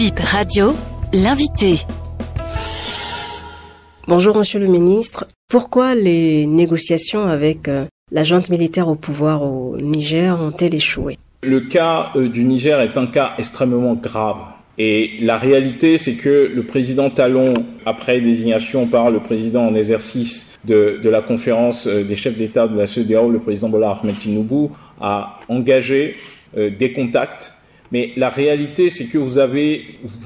Bip Radio, l'invité. Bonjour Monsieur le Ministre. Pourquoi les négociations avec la junte militaire au pouvoir au Niger ont-elles échoué? Le cas du Niger est un cas extrêmement grave. Et la réalité, c'est que le président Talon, après désignation par le président en exercice de la conférence des chefs d'État de la CEDEAO, le président Bola Ahmed Tinubu, a engagé des contacts. Mais la réalité, c'est que vous avez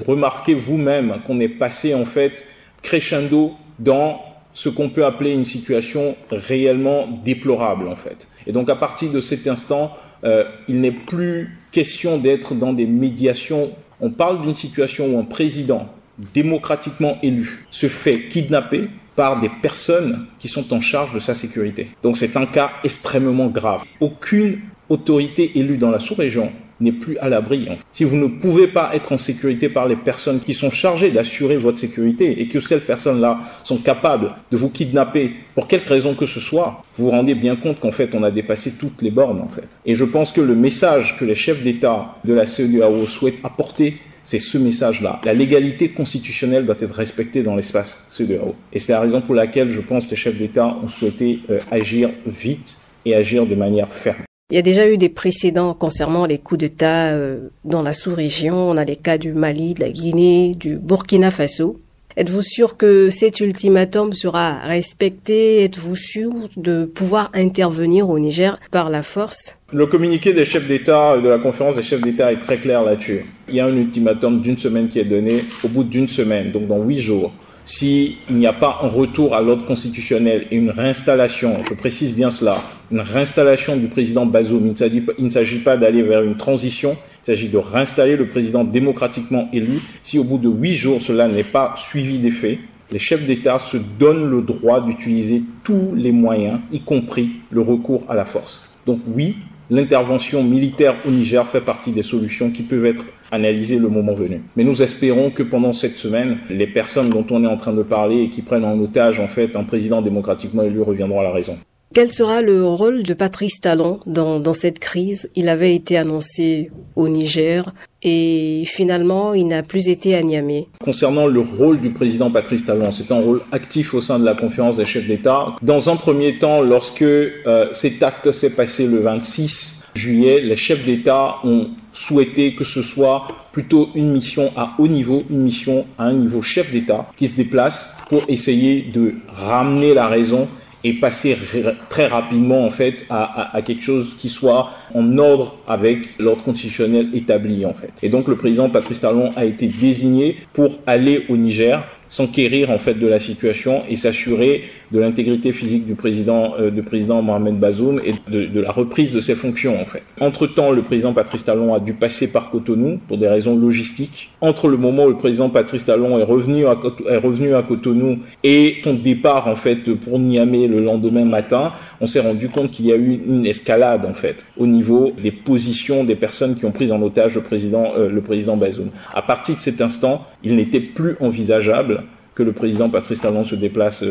remarqué vous-même qu'on est passé en fait crescendo dans ce qu'on peut appeler une situation réellement déplorable en fait. Et donc à partir de cet instant, il n'est plus question d'être dans des médiations. On parle d'une situation où un président démocratiquement élu se fait kidnapper par des personnes qui sont en charge de sa sécurité. Donc c'est un cas extrêmement grave. Aucune autorité élue dans la sous-région n'est plus à l'abri. Si vous ne pouvez pas être en sécurité par les personnes qui sont chargées d'assurer votre sécurité et que ces personnes-là sont capables de vous kidnapper pour quelque raison que ce soit, vous vous rendez bien compte qu'en fait on a dépassé toutes les bornes en fait. Et je pense que le message que les chefs d'État de la CEDEAO souhaitent apporter, c'est ce message-là. La légalité constitutionnelle doit être respectée dans l'espace CEDEAO. Et c'est la raison pour laquelle je pense que les chefs d'État ont souhaité agir vite et agir de manière ferme. Il y a déjà eu des précédents concernant les coups d'État dans la sous-région. On a les cas du Mali, de la Guinée, du Burkina Faso. Êtes-vous sûr que cet ultimatum sera respecté? Êtes-vous sûr de pouvoir intervenir au Niger par la force? Le communiqué des chefs d'État, de la conférence des chefs d'État est très clair là-dessus. Il y a un ultimatum d'une semaine qui est donné au bout d'une semaine, donc dans 8 jours. S'il n'y a pas un retour à l'ordre constitutionnel et une réinstallation, je précise bien cela, une réinstallation du président Bazoum, il ne s'agit pas d'aller vers une transition, il s'agit de réinstaller le président démocratiquement élu. Si au bout de 8 jours cela n'est pas suivi des faits, les chefs d'État se donnent le droit d'utiliser tous les moyens, y compris le recours à la force. Donc oui, l'intervention militaire au Niger fait partie des solutions qui peuvent être analysées le moment venu. Mais nous espérons que pendant cette semaine, les personnes dont on est en train de parler et qui prennent en otage en fait un président démocratiquement élu reviendront à la raison. Quel sera le rôle de Patrice Talon dans cette crise? Il avait été annoncé au Niger et finalement il n'a plus été à Niamey. Concernant le rôle du président Patrice Talon, c'est un rôle actif au sein de la conférence des chefs d'État. Dans un premier temps, lorsque cet acte s'est passé le 26 juillet, les chefs d'État ont souhaité que ce soit plutôt une mission à haut niveau, une mission à un niveau chef d'État qui se déplace pour essayer de ramener la raison et passer très rapidement en fait à quelque chose qui soit en ordre avec l'ordre constitutionnel établi en fait. Et donc le président Patrice Talon a été désigné pour aller au Niger, s'enquérir en fait de la situation et s'assurer de l'intégrité physique du président Mohamed Bazoum et de la reprise de ses fonctions en fait. Entre-temps, le président Patrice Talon a dû passer par Cotonou pour des raisons logistiques. Entre le moment où le président Patrice Talon est revenu à Cotonou et son départ en fait pour Niamey le lendemain matin, on s'est rendu compte qu'il y a eu une escalade en fait au niveau des positions des personnes qui ont pris en otage le président Bazoum. À partir de cet instant, il n'était plus envisageable que le président Patrice Talon se déplace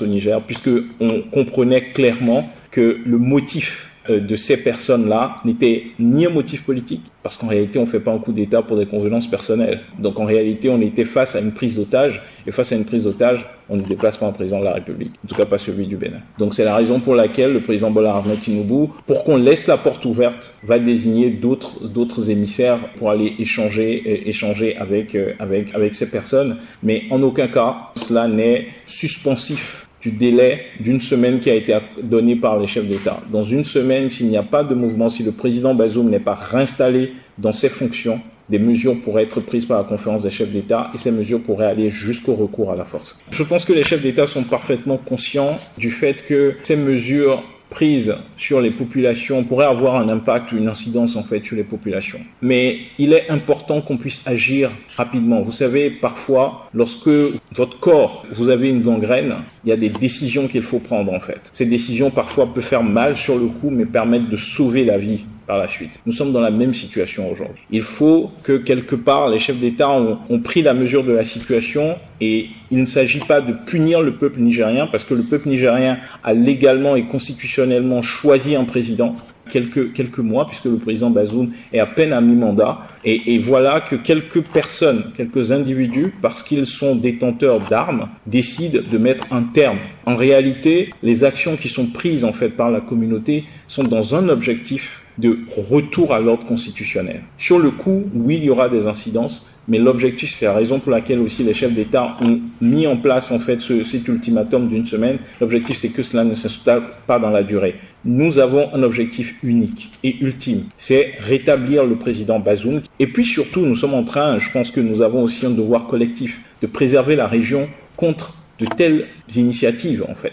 au Niger, puisque on comprenait clairement que le motif de ces personnes-là n'était ni un motif politique, parce qu'en réalité, on ne fait pas un coup d'État pour des convenances personnelles. Donc en réalité, on était face à une prise d'otage, et face à une prise d'otage, on ne déplace pas un président de la République, en tout cas pas celui du Bénin. Donc c'est la raison pour laquelle le président Bola Ahmed Tinubu, pour qu'on laisse la porte ouverte, va désigner d'autres émissaires pour aller échanger avec ces personnes. Mais en aucun cas, cela n'est suspensif du délai d'une semaine qui a été donné par les chefs d'État. Dans une semaine, s'il n'y a pas de mouvement, si le président Bazoum n'est pas réinstallé dans ses fonctions, des mesures pourraient être prises par la conférence des chefs d'État et ces mesures pourraient aller jusqu'au recours à la force. Je pense que les chefs d'État sont parfaitement conscients du fait que ces mesures prises sur les populations pourraient avoir un impact, une incidence en fait sur les populations. Mais il est important qu'on puisse agir rapidement. Vous savez, parfois, lorsque votre corps, vous avez une gangrène, il y a des décisions qu'il faut prendre en fait. Ces décisions parfois peuvent faire mal sur le coup, mais permettent de sauver la vie par la suite. Nous sommes dans la même situation aujourd'hui. Il faut que quelque part les chefs d'État ont pris la mesure de la situation et il ne s'agit pas de punir le peuple nigérien parce que le peuple nigérien a légalement et constitutionnellement choisi un président. quelques mois, puisque le président Bazoum est à peine à mi-mandat. Et voilà que quelques individus, parce qu'ils sont détenteurs d'armes, décident de mettre un terme. En réalité, les actions qui sont prises en fait par la communauté sont dans un objectif de retour à l'ordre constitutionnel. Sur le coup, oui, il y aura des incidences, mais l'objectif, c'est la raison pour laquelle aussi les chefs d'État ont mis en place en fait cet ultimatum d'une semaine. L'objectif, c'est que cela ne s'installe pas dans la durée. Nous avons un objectif unique et ultime, c'est rétablir le président Bazoum. Et puis surtout, nous sommes en train, je pense que nous avons aussi un devoir collectif de préserver la région contre de telles initiatives en fait.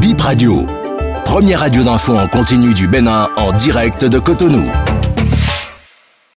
Bip Radio, première radio d'info en continu du Bénin en direct de Cotonou.